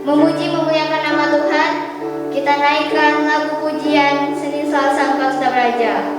Memuji memuliakan nama Tuhan, kita naikkan lagu pujian Senisal Sang Bangsa Raja. Aku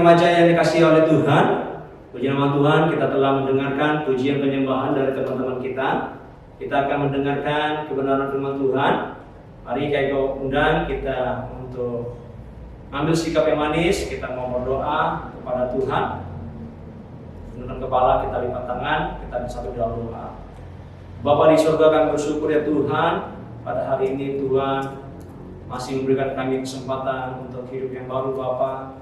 remaja yang dikasihi oleh Tuhan, puji nama Tuhan, kita telah mendengarkan pujian penyembahan dari teman-teman kita. Kita akan mendengarkan kebenaran firman Tuhan. Mari Kak undang kita untuk ambil sikap yang manis, kita mau berdoa kepada Tuhan. Tundukkan kepala, kita lipat tangan, kita bersatu dalam doa. Bapa di surga, kami bersyukur ya Tuhan, pada hari ini Tuhan masih memberikan kami kesempatan untuk hidup yang baru Bapa.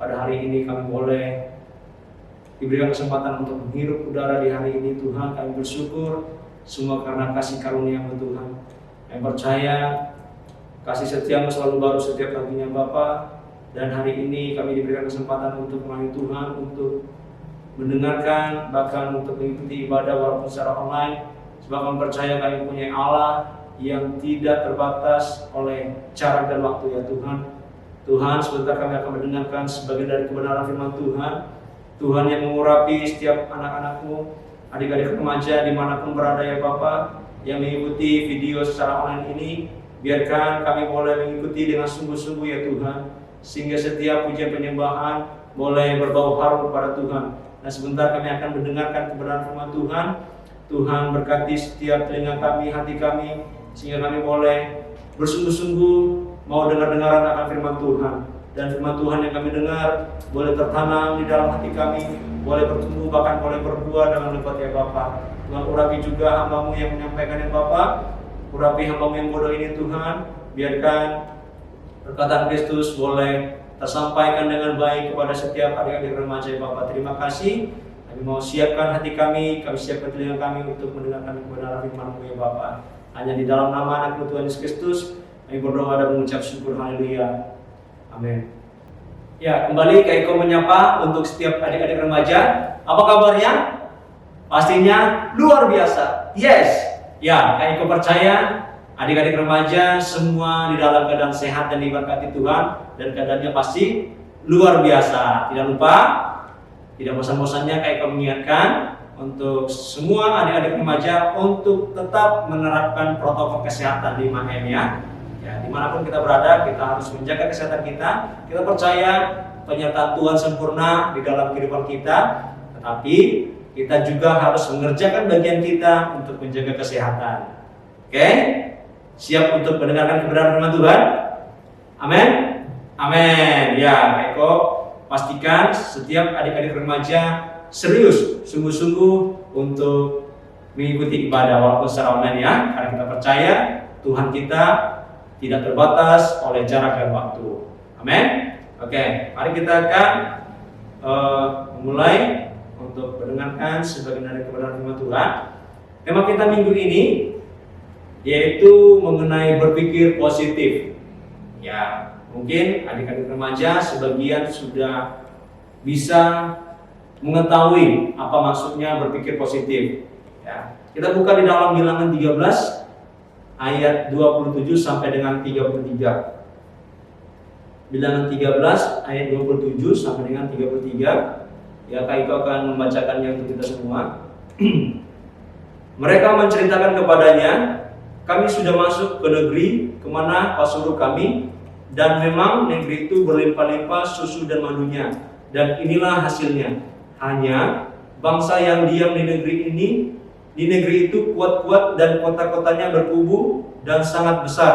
Pada hari ini kami boleh diberikan kesempatan untuk menghirup udara di hari ini Tuhan. Kami bersyukur semua karena kasih karunia-Mu Tuhan. Kami percaya kasih setiamu selalu baru setiap paginya Bapa. Dan hari ini kami diberikan kesempatan untuk melayani Tuhan, untuk mendengarkan, bahkan untuk mengikuti ibadah walaupun secara online. Sebab kami percaya kami punya Allah yang tidak terbatas oleh cara dan waktu ya Tuhan. Tuhan, sebentar kami akan mendengarkan sebagian dari kebenaran firman Tuhan. Tuhan yang mengurapi setiap anak-anak-Mu, adik-adik remaja dimanapun berada ya Bapak, yang mengikuti video secara online ini. Biarkan kami boleh mengikuti dengan sungguh-sungguh ya Tuhan, sehingga setiap pujian penyembahan boleh berbau harum kepada Tuhan. Nah sebentar kami akan mendengarkan kebenaran firman Tuhan. Tuhan berkati setiap telinga kami, hati kami, sehingga kami boleh bersungguh-sungguh mau dengar-dengaran akan firman Tuhan. Dan firman Tuhan yang kami dengar boleh tertanam di dalam hati kami, boleh bertumbuh, bahkan boleh berbuah dengan lebat ya Bapa. Tuhan urapi juga hamba-Mu yang menyampaikan ya Bapa. Urapi hamba-Mu yang bodoh ini Tuhan. Biarkan perkataan Kristus boleh tersampaikan dengan baik kepada setiap adik-adik remaja ya Bapa. Terima kasih. Kami mau siapkan hati kami siapkan telinga kami untuk mendengarkan kebenaran firman-Mu ya Bapa. Hanya di dalam nama anak Tuhan Yesus Kristus kami berdoa dan mengucap syukur. Haleluya. Amin. Ya, kembali Kak Eko menyapa untuk setiap adik-adik remaja. Apa kabarnya? Pastinya luar biasa. Yes. Ya, Kak Eko percaya adik-adik remaja semua di dalam keadaan sehat dan diberkati Tuhan, dan keadaannya pasti luar biasa. Tidak lupa, tidak bosan-bosannya Kak Eko mengingatkan untuk semua adik-adik remaja untuk tetap menerapkan protokol kesehatan 5M ya. Ya, dimanapun kita berada, kita harus menjaga kesehatan kita. Kita percaya penyertaan Tuhan sempurna di dalam kehidupan kita, tetapi kita juga harus mengerjakan bagian kita untuk menjaga kesehatan. Oke? Siap untuk mendengarkan kebenaran firman Tuhan? Amin? Amin. Ya, Kak Eko pastikan setiap adik-adik remaja serius, sungguh-sungguh untuk mengikuti ibadah walaupun secara online ya. Karena kita percaya Tuhan kita tidak terbatas oleh jarak dan waktu. Amin. Oke, mari kita akan memulai untuk mendengarkan sebagian dari kebenaran firman Tuhan. Tema kita minggu ini yaitu mengenai berpikir positif. Ya, mungkin adik-adik remaja sebagian sudah bisa mengetahui apa maksudnya berpikir positif. Ya, kita buka di dalam Bilangan 13 ayat 27 sampai dengan 33. Bilangan 13 ayat 27 sampai dengan 33. Ya, Kak Iko akan membacakannya untuk kita semua. Mereka menceritakan kepadanya, kami sudah masuk ke negeri kemana kau suruh kami, dan memang negeri itu berlimpah-limpah susu dan madunya, dan inilah hasilnya. Hanya bangsa yang diam di negeri itu kuat-kuat, dan kota-kotanya berkubu dan sangat besar.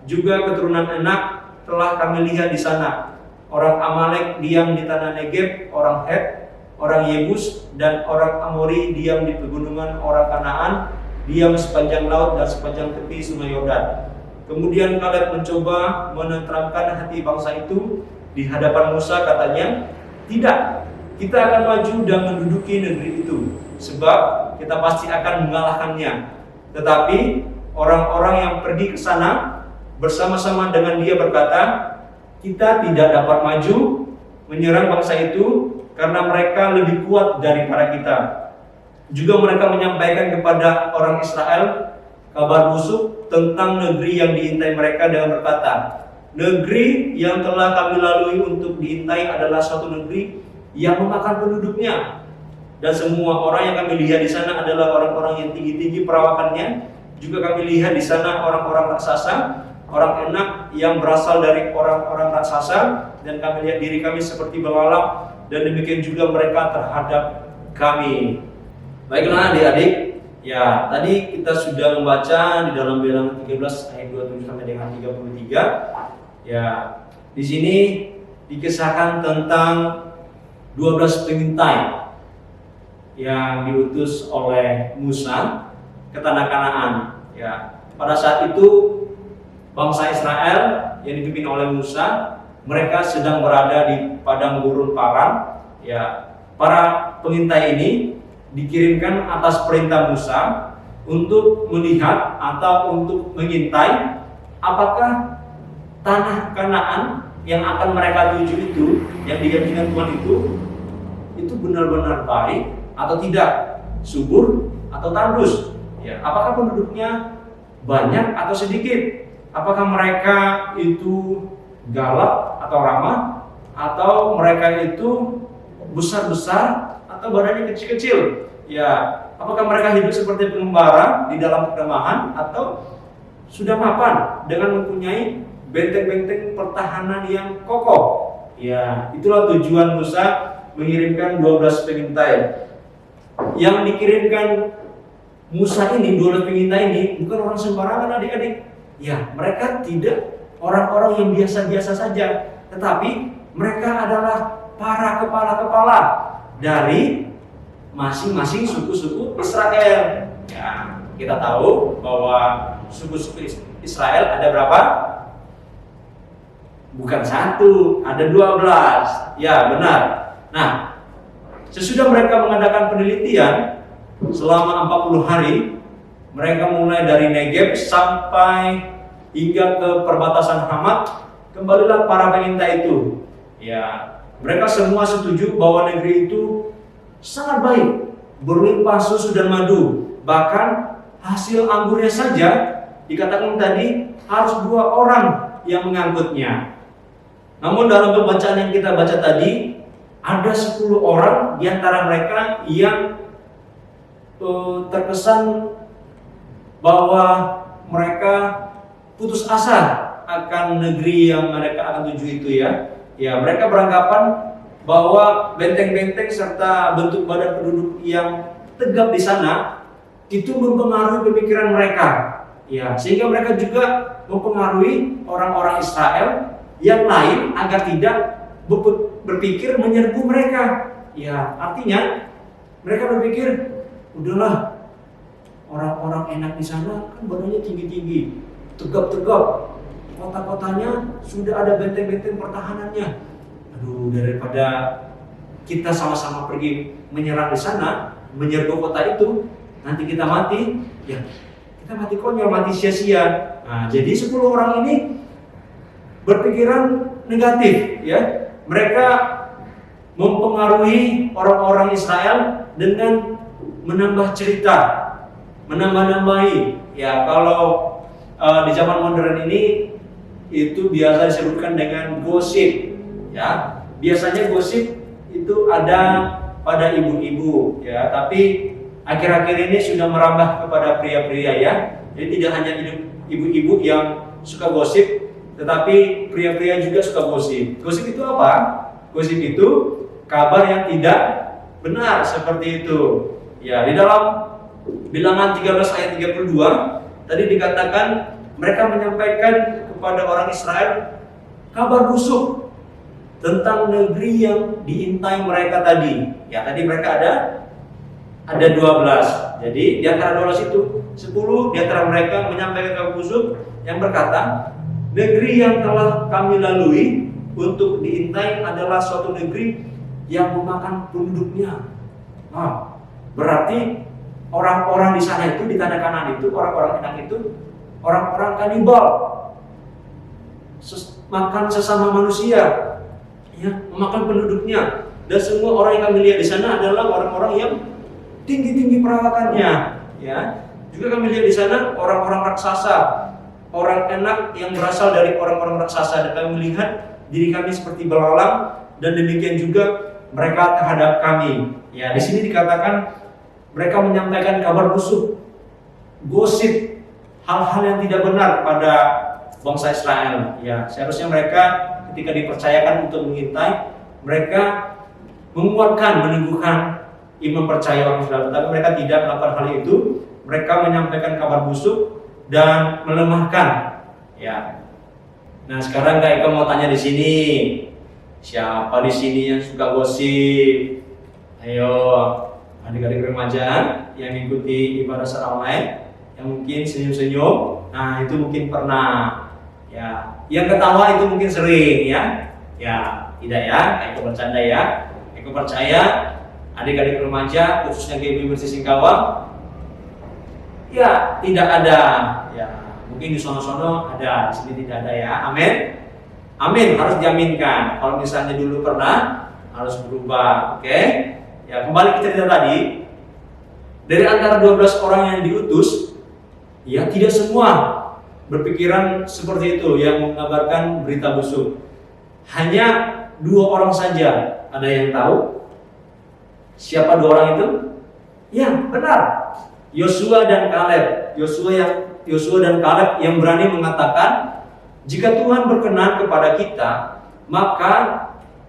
Juga keturunan Enak telah kami lihat di sana. Orang Amalek diam di tanah Negeb, orang Het, orang Yebus, dan orang Amori diam di pegunungan, orang Kanaan diam sepanjang laut dan sepanjang tepi sungai Yordan. Kemudian Kaleb mencoba menenteramkan hati bangsa itu di hadapan Musa, katanya, tidak, kita akan maju dan menduduki negeri itu, sebab kita pasti akan mengalahkannya. Tetapi orang-orang yang pergi ke sana bersama-sama dengan dia berkata, kita tidak dapat maju menyerang bangsa itu karena mereka lebih kuat daripada kita. Juga mereka menyampaikan kepada orang Israel kabar busuk tentang negeri yang diintai mereka dengan berkata, negeri yang telah kami lalui untuk diintai adalah suatu negeri yang memakan penduduknya. Dan semua orang yang kami lihat di sana adalah orang-orang yang tinggi-tinggi perawakannya. Juga kami lihat di sana orang-orang raksasa, orang Enak yang berasal dari orang-orang raksasa, dan kami lihat diri kami seperti belalang, dan demikian juga mereka terhadap kami. Baiklah adik-adik, ya tadi kita sudah membaca di dalam Bilangan 13 ayat 27 sampai dengan 33. Ya, di sini dikisahkan tentang 12 pengintai yang diutus oleh Musa ke tanah Kanaan. Ya, pada saat itu bangsa Israel yang dipimpin oleh Musa, mereka sedang berada di padang gurun Paran. Ya, para pengintai ini dikirimkan atas perintah Musa untuk melihat atau untuk mengintai apakah tanah Kanaan yang akan mereka tuju itu, yang dijanjikan Tuhan itu benar-benar baik atau tidak, subur atau tandus. Ya, apakah penduduknya banyak atau sedikit? Apakah mereka itu galak atau ramah, atau mereka itu besar-besar atau badannya kecil-kecil? Ya, apakah mereka hidup seperti pengembara di dalam perkemahan, atau sudah mapan dengan mempunyai benteng-benteng pertahanan yang kokoh? Ya, itulah tujuan Musa mengirimkan 12 pengintai. Yang dikirimkan Musa ini, 12 pengintai ini, bukan orang sembarangan adik-adik. Ya, mereka tidak orang-orang yang biasa-biasa saja, tetapi mereka adalah para kepala-kepala dari masing-masing suku-suku Israel. Ya, kita tahu bahwa suku-suku Israel ada berapa? Bukan satu, ada 12. Ya, benar. Nah, sesudah mereka mengadakan penelitian selama 40 hari, mereka mulai dari Negeb sampai hingga ke perbatasan Hamat, kembalilah para pengintai itu. Ya, mereka semua setuju bahwa negeri itu sangat baik, berlimpah susu dan madu. Bahkan hasil anggurnya saja dikatakan tadi harus 2 orang yang mengangkutnya. Namun dalam pembacaan yang kita baca tadi, ada 10 orang di antara mereka yang terkesan bahwa mereka putus asa akan negeri yang mereka akan tuju itu ya. Ya, mereka beranggapan bahwa benteng-benteng serta bentuk badan penduduk yang tegap di sana itu mempengaruhi pemikiran mereka. Ya, sehingga mereka juga mempengaruhi orang-orang Israel yang lain agar tidak berpikir menyerbu mereka. Ya, artinya mereka berpikir, udahlah, orang-orang enak di sana kan badannya tinggi-tinggi, tegap-tegap, kota-kotanya sudah ada benteng-benteng pertahanannya. Aduh, daripada kita sama-sama pergi menyerang di sana, menyerbu kota itu, nanti kita mati, ya kita mati konyol, mati sia-sia. Nah, jadi 10 orang ini berpikiran negatif, ya. Mereka mempengaruhi orang-orang Israel dengan menambah cerita, menambah-nambahi. Ya, kalau di zaman modern ini itu biasa disebutkan dengan gosip. Ya, biasanya gosip itu ada pada ibu-ibu, ya. Tapi akhir-akhir ini sudah merambah kepada pria-pria, ya. Jadi tidak hanya ibu-ibu yang suka gosip, tetapi pria-pria juga suka gosip. Gosip itu apa? Gosip itu kabar yang tidak benar, seperti itu. Ya, di dalam Bilangan 13 ayat 32 tadi dikatakan mereka menyampaikan kepada orang Israel kabar busuk tentang negeri yang diintai mereka tadi. Ya, tadi mereka ada 12. Jadi di antara 12 itu 10 di antara mereka menyampaikan kabar busuk yang berkata, negeri yang telah kami lalui untuk diintai adalah suatu negeri yang memakan penduduknya. Nah, berarti orang-orang di sana itu, di tanah Kanaan itu, orang-orang enak itu, orang-orang kanibal, makan sesama manusia, ya, memakan penduduknya. Dan semua orang yang kami lihat di sana adalah orang-orang yang tinggi-tinggi perawakannya, ya. Juga kami lihat di sana orang-orang raksasa, orang enak yang berasal dari orang-orang raksasa. Dan kami melihat diri kami seperti belalang, dan demikian juga mereka terhadap kami. Ya, di sini dikatakan mereka menyampaikan kabar busuk, gosip, hal-hal yang tidak benar kepada bangsa Israel. Ya, seharusnya mereka ketika dipercayakan untuk mengintai, mereka menguatkan, meneguhkan iman percaya orang Israel. Tetapi mereka tidak melakukan hal itu. Mereka menyampaikan kabar busuk dan melemahkan. Ya. Nah, sekarang Kak Eko mau tanya di sini, siapa di sini yang suka gosip? Ayo, adik-adik remaja yang mengikuti ibadah secara online, yang mungkin senyum-senyum. Nah, itu mungkin pernah. Ya, yang ketawa itu mungkin sering ya. Ya, tidak ya, Kak Eko bercanda ya. Eko percaya adik-adik remaja khususnya GBI Bersih Singkawang, ya tidak ada. Ya, mungkin di sono-sono ada, di sini tidak ada ya. Amin. Amin, harus diaminkan. Kalau misalnya dulu pernah, harus berubah. Oke. Ya, kembali ke cerita tadi. Dari antara 12 orang yang diutus, ya tidak semua berpikiran seperti itu yang mengabarkan berita busuk. Hanya 2 orang saja. Ada yang tahu siapa 2 orang itu? Ya, benar. Yosua dan Kaleb. Yosua dan Kaleb yang berani mengatakan, jika Tuhan berkenan kepada kita, maka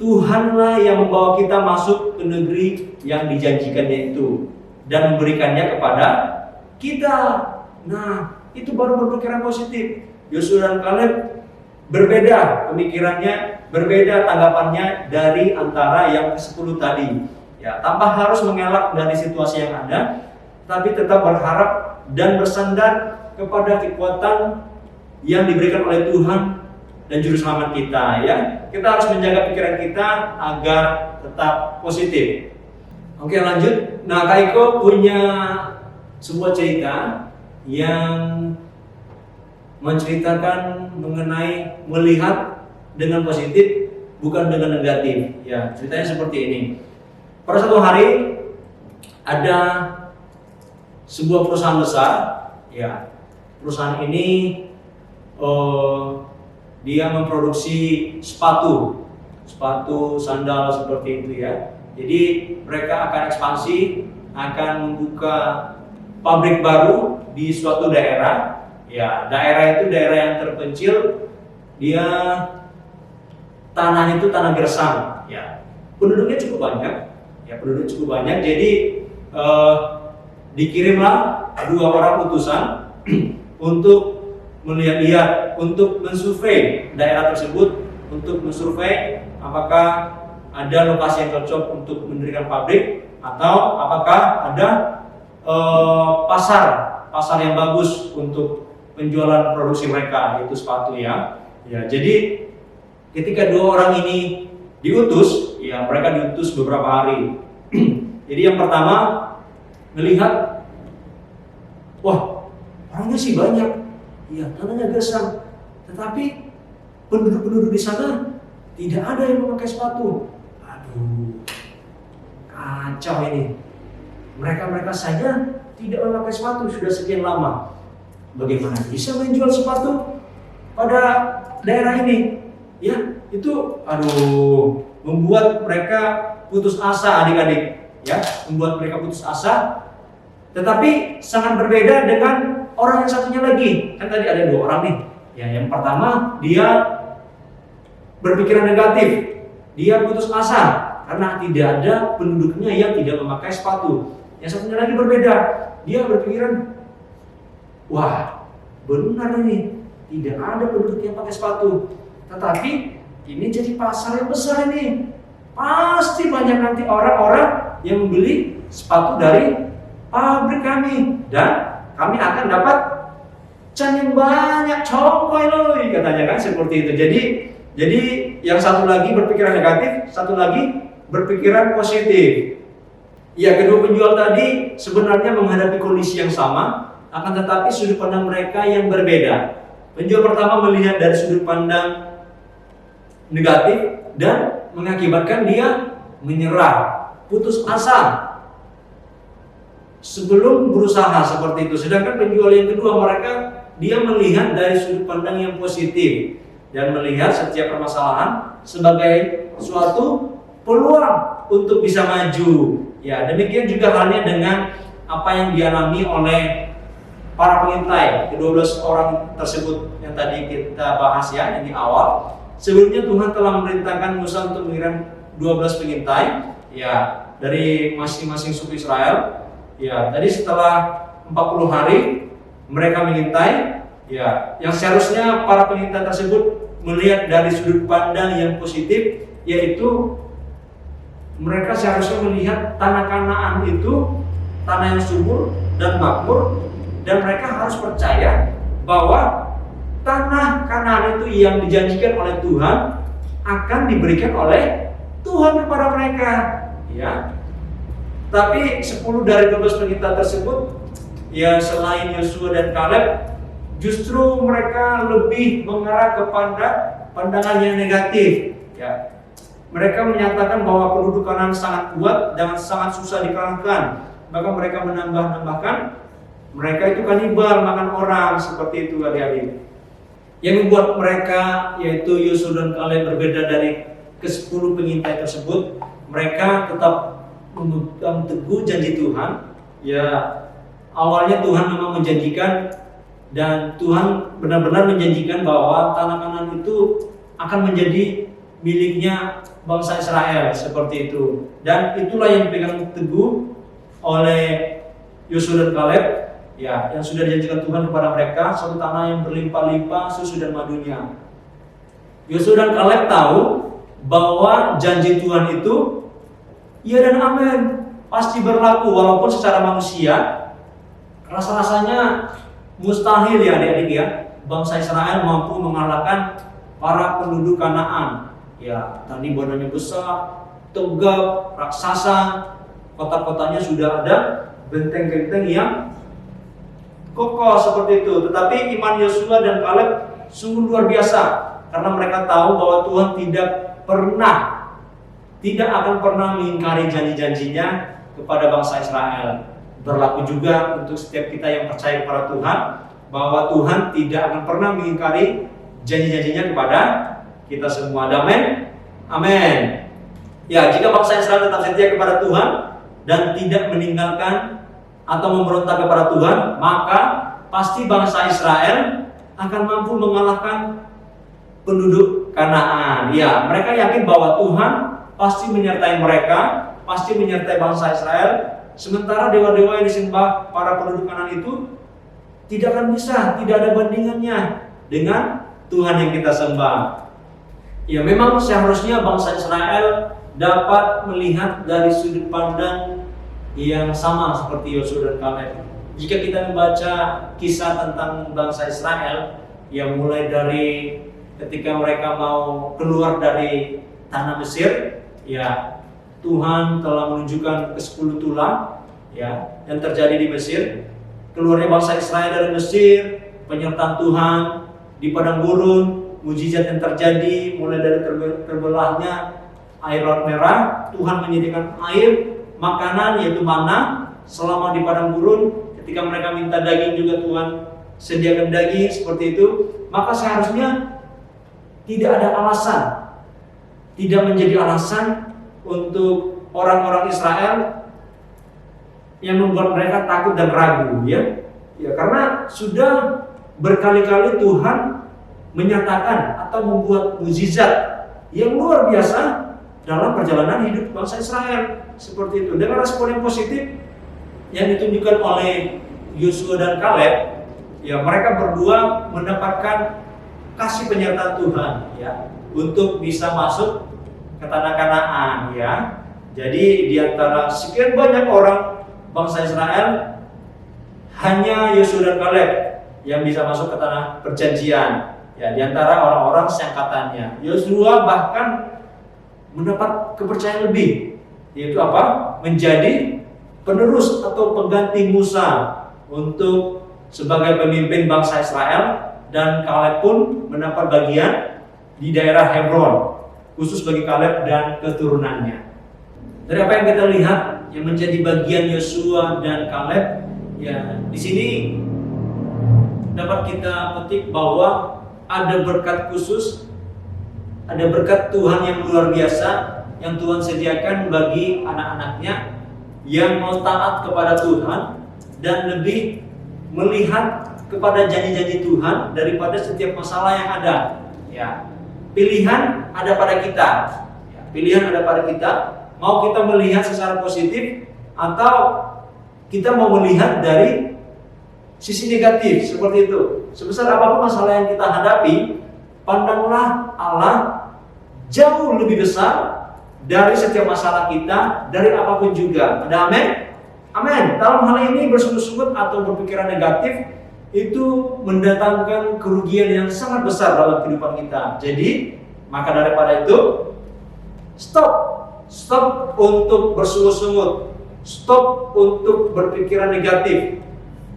Tuhanlah yang membawa kita masuk ke negeri yang dijanjikannya itu dan memberikannya kepada kita. Nah, itu baru berpikiran positif. Yosua dan Kaleb berbeda pemikirannya, berbeda tanggapannya dari antara yang ke-10 tadi. Ya, tanpa harus mengelak dari situasi yang ada, tapi tetap berharap dan bersandar kepada kekuatan yang diberikan oleh Tuhan dan juru selamat kita. Ya, kita harus menjaga pikiran kita agar tetap positif. Oke, lanjut. Nah, Kak Eko punya sebuah cerita yang menceritakan mengenai melihat dengan positif, bukan dengan negatif. Ya, ceritanya seperti ini. Pada suatu hari ada sebuah perusahaan besar. Ya, perusahaan ini dia memproduksi sepatu, sandal seperti itu ya. Jadi mereka akan ekspansi, akan membuka pabrik baru di suatu daerah. Ya, daerah itu daerah yang terpencil, dia tanahnya itu tanah gersang. Ya, penduduknya cukup banyak. Ya, penduduk cukup banyak. Jadi dikirimlah 2 orang utusan untuk melihat-lihat, untuk mensurvei daerah tersebut, untuk mensurvei apakah ada lokasi yang cocok untuk mendirikan pabrik atau apakah ada pasar yang bagus untuk penjualan produksi mereka, yaitu sepatu ya. Ya, jadi ketika 2 orang ini diutus, ya mereka diutus beberapa hari. Jadi yang pertama melihat, wah orangnya sih banyak, ya tanahnya gersang, tetapi penduduk-penduduk di sana tidak ada yang memakai sepatu. Aduh, kacau ini. Mereka saja tidak memakai sepatu sudah sekian lama. Bagaimana bisa menjual sepatu pada daerah ini? Ya, itu membuat mereka putus asa, adik-adik. Ya, membuat mereka putus asa. Tetapi sangat berbeda dengan orang yang satunya lagi. Kan tadi ada 2 orang nih. Ya, yang pertama dia berpikiran negatif. Dia putus asa karena tidak ada penduduknya yang tidak memakai sepatu. Yang satunya lagi berbeda. Dia berpikiran, wah, benar ini, tidak ada penduduk yang pakai sepatu. Tetapi ini jadi pasar yang besar ini. Pasti banyak nanti orang-orang yang membeli sepatu dari pabrik kami dan kami akan dapat can yang banyak, congkoy loh, katanya kan seperti itu. Jadi yang satu lagi berpikiran negatif, satu lagi berpikiran positif. Ya, kedua penjual tadi sebenarnya menghadapi kondisi yang sama, akan tetapi sudut pandang mereka yang berbeda. Penjual pertama melihat dari sudut pandang negatif dan mengakibatkan dia menyerah, putus asa sebelum berusaha seperti itu. Sedangkan penjual yang kedua, dia melihat dari sudut pandang yang positif dan melihat setiap permasalahan sebagai suatu peluang untuk bisa maju. Ya, demikian juga halnya dengan apa yang dialami oleh para pengintai, ke-12 orang tersebut yang tadi kita bahas ya, yang di awal. sebelumnya Tuhan telah memerintahkan Musa untuk mengirim 12 pengintai ya dari masing-masing suku Israel. Ya, tadi setelah 40 hari mereka mengintai ya, yang seharusnya para pengintai tersebut melihat dari sudut pandang yang positif, yaitu mereka seharusnya melihat tanah Kanaan itu tanah yang subur dan makmur, dan mereka harus percaya bahwa tanah Kanaan itu yang dijanjikan oleh Tuhan akan diberikan oleh Tuhan kepada mereka ya. Tapi 10 dari 12 pengintai tersebut ya, selain Yosua dan Kaleb, justru mereka lebih mengarah kepada pandangan yang negatif ya. Mereka menyatakan bahwa penduduk Kanaan sangat kuat dan sangat susah dikalahkan. Maka mereka menambahkan mereka itu kanibal, makan orang, seperti itu adik-adik. Yang membuat mereka, yaitu Yosua dan Kaleb, berbeda dari ke-10 pengintai tersebut. Mereka tetap memegang teguh janji Tuhan ya. Awalnya Tuhan memang menjanjikan, dan Tuhan benar-benar menjanjikan bahwa tanah Kanaan itu akan menjadi miliknya bangsa Israel, seperti itu. Dan itulah yang dipegang teguh oleh Yosua dan Kaleb ya, yang sudah dijanjikan Tuhan kepada mereka, suatu tanah yang berlimpah-limpah susu dan madunya. Yosua dan Kaleb tahu bahwa janji Tuhan itu ya dan amin, pasti berlaku, walaupun secara manusia rasa-rasanya mustahil ya adik-adik ya, bangsa Israel mampu mengalahkan para penduduk Kanaan ya. Tadi badannya besar, tegap, raksasa, kota-kotanya sudah ada benteng-benteng yang kokoh seperti itu. Tetapi iman Yosua dan Kaleb sungguh luar biasa, karena mereka tahu bahwa Tuhan tidak akan pernah mengingkari janji-janjinya kepada bangsa Israel. Berlaku juga untuk setiap kita yang percaya kepada Tuhan, bahwa Tuhan tidak akan pernah mengingkari janji-janjinya kepada kita semua. Amin. Amin. Ya, jika bangsa Israel tetap setia kepada Tuhan dan tidak meninggalkan atau memberontak kepada Tuhan, maka pasti bangsa Israel akan mampu mengalahkan penduduk Kanaan. Ya, mereka yakin bahwa Tuhan pasti menyertai mereka, pasti menyertai bangsa Israel. Sementara dewa-dewa yang disembah para penduduk Kanaan itu tidak akan bisa, tidak ada bandingannya dengan Tuhan yang kita sembah. Ya, memang seharusnya bangsa Israel dapat melihat dari sudut pandang yang sama seperti Yosua dan Kaleb. Jika kita membaca kisah tentang bangsa Israel, yang mulai dari ketika mereka mau keluar dari tanah Mesir, ya Tuhan telah menunjukkan ke-10 tulah ya yang terjadi di Mesir. Keluarnya bangsa Israel dari Mesir, penyertaan Tuhan di padang gurun, mujizat yang terjadi mulai dari terbelahnya air Laut Merah. Tuhan menyediakan air, makanan yaitu manna selama di padang gurun. Ketika mereka minta daging juga Tuhan sediakan daging, seperti itu. Maka seharusnya tidak ada alasan, tidak menjadi alasan untuk orang-orang Israel yang membuat mereka takut dan ragu ya. Ya, karena sudah berkali-kali Tuhan menyatakan atau membuat mukjizat yang luar biasa dalam perjalanan hidup bangsa Israel, seperti itu. Dengan respon yang positif yang ditunjukkan oleh Yosua dan Kaleb, ya mereka berdua mendapatkan kasih penyertaan Tuhan ya untuk bisa masuk ke tanah Kanaan ya. Jadi di antara sekian banyak orang bangsa Israel, hanya Yosua dan Kaleb yang bisa masuk ke tanah perjanjian ya, di antara orang-orang seangkatannya. Yosua bahkan mendapat kepercayaan lebih, yaitu apa? Menjadi penerus atau pengganti Musa untuk sebagai pemimpin bangsa Israel. Dan Kaleb pun mendapat bagian di daerah Hebron, khusus bagi Kaleb dan keturunannya. Dari apa yang kita lihat yang menjadi bagian Yosua dan Kaleb, ya di sini dapat kita petik bahwa ada berkat khusus, ada berkat Tuhan yang luar biasa yang Tuhan sediakan bagi anak-anaknya yang mau taat kepada Tuhan dan lebih melihat kepada janji-janji Tuhan daripada setiap masalah yang ada. Ya, pilihan ada pada kita. Ya, pilihan ada pada kita. Mau kita melihat secara positif atau kita mau melihat dari sisi negatif, seperti itu. Sebesar apapun masalah yang kita hadapi, pandanglah Allah jauh lebih besar dari setiap masalah kita, dari apapun juga. Ada amin? Amin. Dalam hal ini bersungut-sungut atau berpikiran negatif itu mendatangkan kerugian yang sangat besar dalam kehidupan kita. Jadi, maka daripada itu, stop untuk bersungut-sungut, stop untuk berpikiran negatif.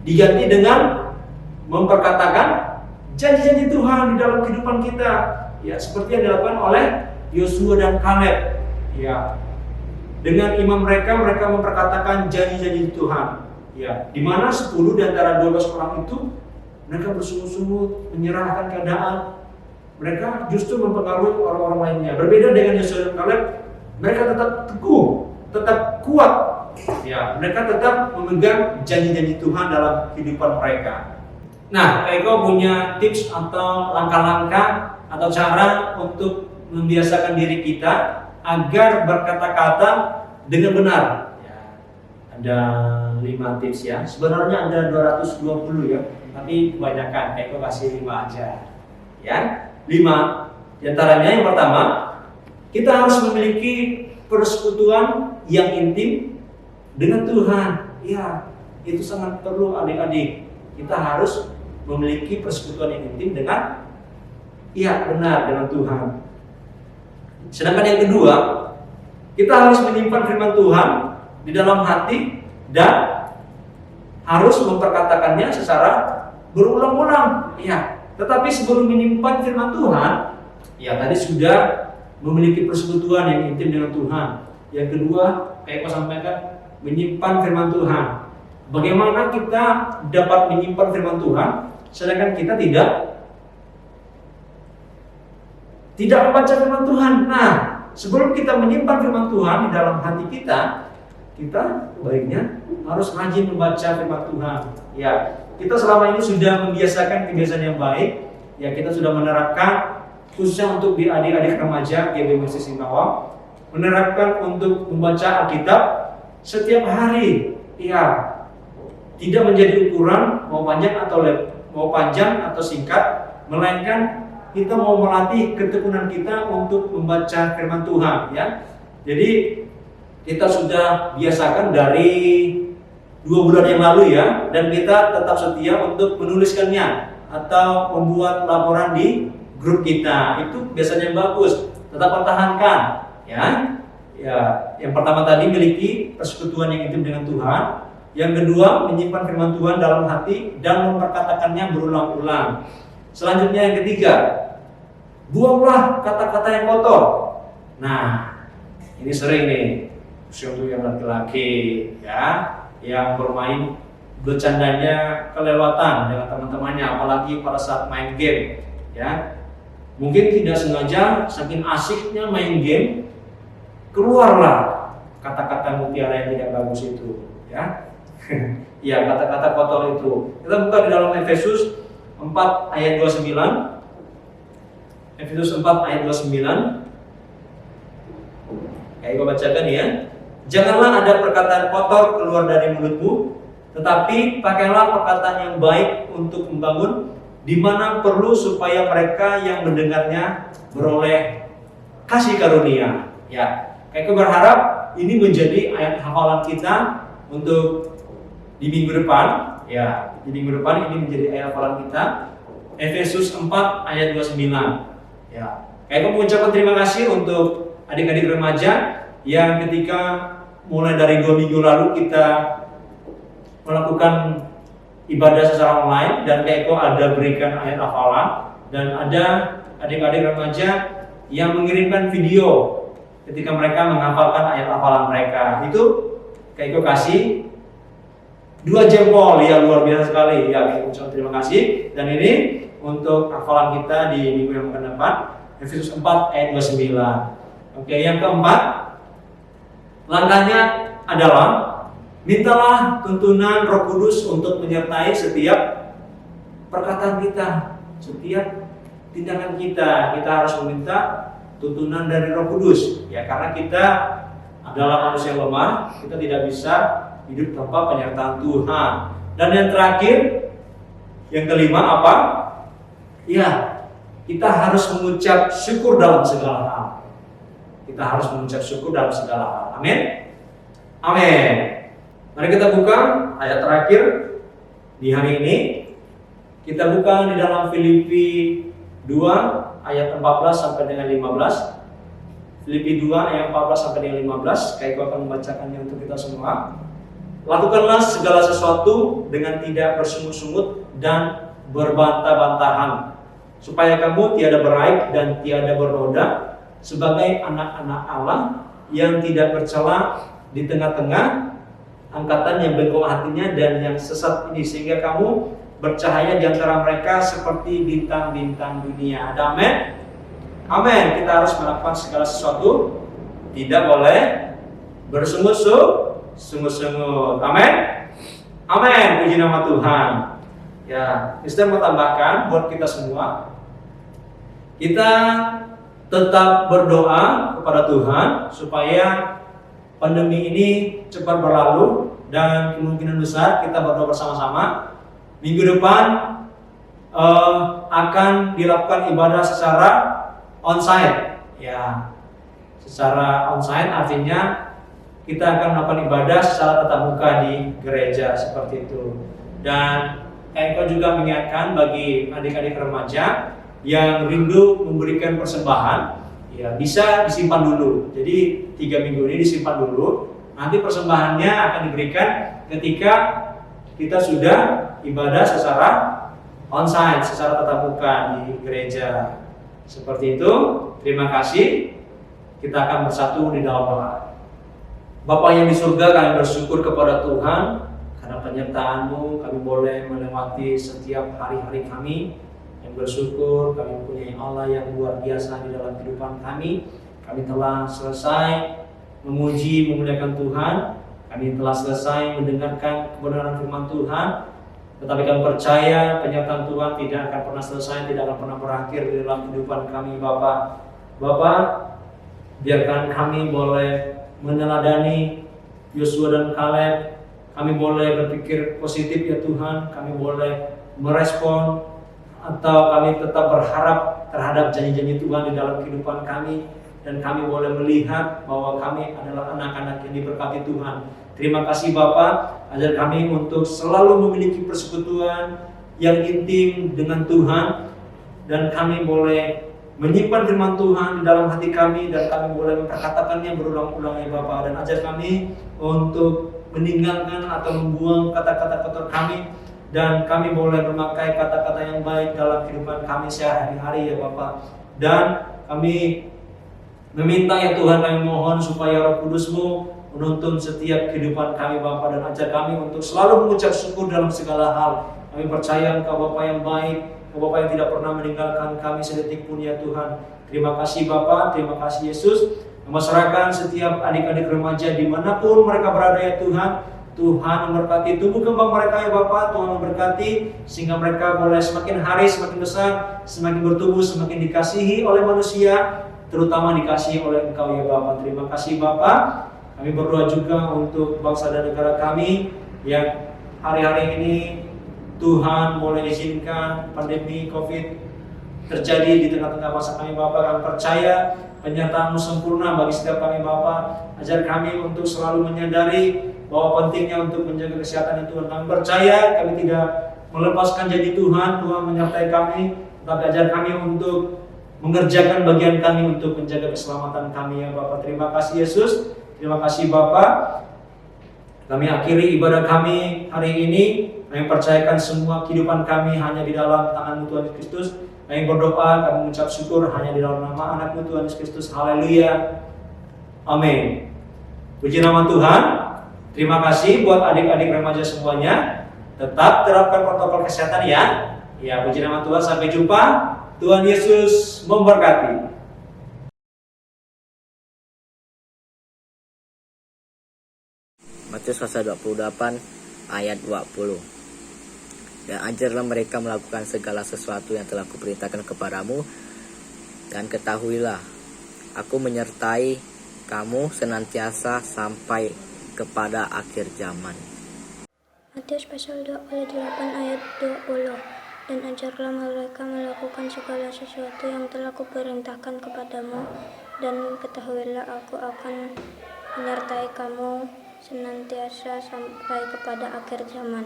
Diganti dengan memperkatakan janji-janji Tuhan di dalam kehidupan kita. Ya, seperti yang dilakukan oleh Yosua dan Kaleb. Ya, dengan imam mereka memperkatakan janji-janji Tuhan. Ya, di mana 10 di antara 12 orang itu mereka bersungut-sungut, menyerahkan keadaan. Mereka justru mempengaruhi orang-orang lainnya. Berbeda dengan Yosua dan Kaleb, mereka tetap teguh, tetap kuat. Ya, mereka tetap memegang janji-janji Tuhan dalam kehidupan mereka. Nah, Eko punya tips atau langkah-langkah atau cara untuk membiasakan diri kita agar berkata-kata dengan benar. Ya, ada 5 tips ya. Sebenarnya ada 220 ya, tapi kebanyakan. Eko kasih 5 aja. Ya, 5. Di antaranya yang pertama, kita harus memiliki persekutuan yang intim dengan Tuhan. Ya, itu sangat perlu adik-adik. Kita harus memiliki persekutuan yang intim dengan dengan Tuhan. Sedangkan yang kedua, kita harus menyimpan firman Tuhan di dalam hati dan harus memperkatakannya secara berulang-ulang. Ya, tetapi sebelum menyimpan firman Tuhan, ya tadi sudah memiliki persekutuan yang intim dengan Tuhan. Yang kedua, kayak aku sampaikan, menyimpan firman Tuhan. Bagaimana kita dapat menyimpan firman Tuhan sedangkan kita tidak membaca firman Tuhan? Nah, sebelum kita menyimpan firman Tuhan di dalam hati kita baiknya harus rajin membaca firman Tuhan. Ya, kita selama ini sudah membiasakan kebiasaan yang baik. Ya, kita sudah menerapkan khususnya untuk di adik-adik remaja GB Masjid Singkawang, menerapkan untuk membaca Alkitab setiap hari. Ya, tidak menjadi ukuran mau panjang atau singkat, melainkan kita mau melatih ketekunan kita untuk membaca firman Tuhan. Ya, jadi kita sudah biasakan dari 2 bulan yang lalu ya, dan kita tetap setia untuk menuliskannya atau membuat laporan di grup kita. Itu biasanya bagus. Tetap pertahankan ya. Ya, yang pertama tadi miliki persekutuan yang intim dengan Tuhan. Yang kedua, menyimpan firman Tuhan dalam hati dan memperkatakannya berulang-ulang. Selanjutnya yang ketiga, buanglah kata-kata yang kotor. Nah, ini sering nih, untuk yang laki-laki ya, yang bermain bercandanya kelewatan dengan teman-temannya, apalagi pada saat main game ya. Mungkin tidak sengaja, saking asiknya main game, keluarlah kata-kata mutiara yang tidak bagus itu ya. Ya, kata-kata kotor itu. Kita buka di dalam Efesus 4 ayat 29. Efesus 4 ayat 29. Kayak gue bacakan ya. Janganlah ada perkataan kotor keluar dari mulutmu, tetapi pakailah perkataan yang baik untuk membangun, di mana perlu supaya mereka yang mendengarnya beroleh kasih karunia. Ya, kayak berharap ini menjadi ayat hafalan kita untuk di minggu depan. Ya, di minggu depan ini menjadi ayat hafalan kita. Efesus 4 ayat 29. Ya, kayak mengucapkan terima kasih untuk adik-adik remaja yang ketika mulai dari 2 minggu lalu kita melakukan ibadah secara online, dan Eko ada berikan ayat hafalan, dan ada adik-adik remaja yang mengirimkan video ketika mereka menghafalkan ayat hafalan mereka. Itu Eko kasih 2 jempol, ya luar biasa sekali. Ya, Eko ucapkan terima kasih. Dan ini untuk hafalan kita di minggu yang akan depan, Efesus 4 ayat 29. Oke, yang keempat, langkahnya adalah mintalah tuntunan Roh Kudus untuk menyertai setiap perkataan kita, setiap tindakan kita harus meminta tuntunan dari Roh Kudus, ya, karena kita adalah manusia lemah, kita tidak bisa hidup tanpa penyertaan Tuhan. Dan yang terakhir, yang kelima apa? Ya, kita harus mengucap syukur dalam segala hal. Kita harus mengucap syukur dalam segala hal. Amin. Amin. Mari kita buka ayat terakhir di hari ini. Kita buka di dalam Filipi 2 ayat 14 sampai dengan 15. Filipi 2 ayat 14 sampai dengan 15. Kayak akan membacakannya untuk kita semua. Lakukanlah segala sesuatu dengan tidak bersungut-sungut dan berbantah-bantahan, supaya kamu tiada beraib dan tiada bernoda, sebagai anak-anak Allah yang tidak bercela di tengah-tengah angkatan yang bengkok hatinya dan yang sesat ini, sehingga kamu bercahaya di antara mereka seperti bintang-bintang dunia. Ada amin? Amin. Kita harus melakukan segala sesuatu, tidak boleh bersungut-sungut. Amin. Amin. Puji nama Tuhan. Ya, Mister mau tambahkan buat kita semua, kita tetap berdoa kepada Tuhan supaya pandemi ini cepat berlalu, dan kemungkinan besar kita berdoa bersama-sama. Minggu depan akan dilakukan ibadah secara onsite. Ya, secara onsite artinya kita akan melakukan ibadah secara tatap muka di gereja seperti itu. Dan Eko juga mengingatkan bagi adik-adik remaja yang rindu memberikan persembahan, ya, bisa disimpan dulu. Jadi 3 minggu ini disimpan dulu. Nanti persembahannya akan diberikan ketika kita sudah ibadah secara onsite, secara tatap muka di gereja. Seperti itu. Terima kasih. Kita akan bersatu di dalam doa. Bapa yang di surga, kami bersyukur kepada Tuhan karena penyertaan-Mu. Kami boleh melewati setiap hari-hari kami. Yang bersyukur kami mempunyai Allah yang luar biasa di dalam kehidupan kami. Kami telah selesai memuji, memuliakan Tuhan. Kami telah selesai mendengarkan kebenaran firman Tuhan. Tetapi kami percaya penyertaan Tuhan tidak akan pernah selesai, tidak akan pernah berakhir di dalam kehidupan kami, Bapa. Bapa, biarkan kami boleh meneladani Yosua dan Kaleb. Kami boleh berpikir positif ya Tuhan. Kami boleh merespon atau kami tetap berharap terhadap janji-janji Tuhan di dalam kehidupan kami. Dan kami boleh melihat bahwa kami adalah anak-anak yang diberkati Tuhan. Terima kasih Bapa, ajar kami untuk selalu memiliki persekutuan yang intim dengan Tuhan. Dan kami boleh menyimpan firman Tuhan di dalam hati kami, dan kami boleh memperkatakannya berulang-ulang ya Bapa. Dan ajar kami untuk meninggalkan atau membuang kata-kata kotor kami, dan kami boleh memakai kata-kata yang baik dalam kehidupan kami sehari-hari ya Bapa. Dan kami meminta ya Tuhan, kami mohon supaya Roh Kudus-Mu menuntun setiap kehidupan kami Bapa, dan ajar kami untuk selalu mengucap syukur dalam segala hal. Kami percaya Engkau Bapa yang baik, Bapa yang tidak pernah meninggalkan kami sedetik pun ya Tuhan. Terima kasih Bapa, terima kasih Yesus. Memasrahkan setiap adik-adik remaja dimanapun mereka berada ya Tuhan. Tuhan memberkati tumbuh kembang mereka ya Bapa. Tuhan memberkati sehingga mereka boleh semakin hari semakin besar, semakin bertumbuh, semakin dikasihi oleh manusia, terutama dikasihi oleh Engkau ya Bapa. Terima kasih Bapa. Kami berdoa juga untuk bangsa dan negara kami yang hari-hari ini Tuhan boleh izinkan pandemi COVID terjadi di tengah-tengah bangsa kami Bapa. Kami percaya penyertaan-Mu sempurna bagi setiap kami Bapa. Ajar kami untuk selalu menyadari bahwa pentingnya untuk menjaga kesehatan Tuhan. Kami percaya kami tidak melepaskan janji Tuhan. Tuhan menyertai kami, tetapi ajar kami untuk mengerjakan bagian kami untuk menjaga keselamatan kami ya Bapa. Terima kasih Yesus. Terima kasih Bapa. Kami akhiri ibadah kami hari ini. Kami percayakan semua kehidupan kami hanya di dalam tangan-Mu Tuhan Yesus Kristus. Kami berdoa, kami mengucap syukur hanya di dalam nama anak-Mu Tuhan Yesus Kristus. Haleluya. Amin. Puji nama Tuhan. Terima kasih buat adik-adik remaja semuanya. Tetap terapkan protokol kesehatan ya. Ya, puji nama Tuhan. Sampai jumpa. Tuhan Yesus memberkati. Matius pasal 28 ayat 20. Dan ajarlah mereka melakukan segala sesuatu yang telah kuperintahkan kepadamu. Dan ketahuilah, aku menyertai kamu senantiasa sampai kepada akhir zaman. Matius pasal 28 ayat 20. Dan ajarlah mereka melakukan segala sesuatu yang telah kuperintahkan kepadamu, dan ketahuilah aku akan menyertai kamu senantiasa sampai kepada akhir zaman.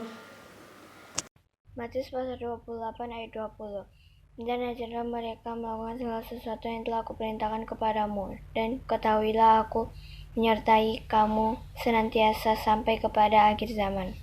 Matius pasal 28 ayat 20. Dan ajarlah mereka melakukan segala sesuatu yang telah kuperintahkan kepadamu, dan ketahuilah aku menyertai kamu senantiasa sampai kepada akhir zaman.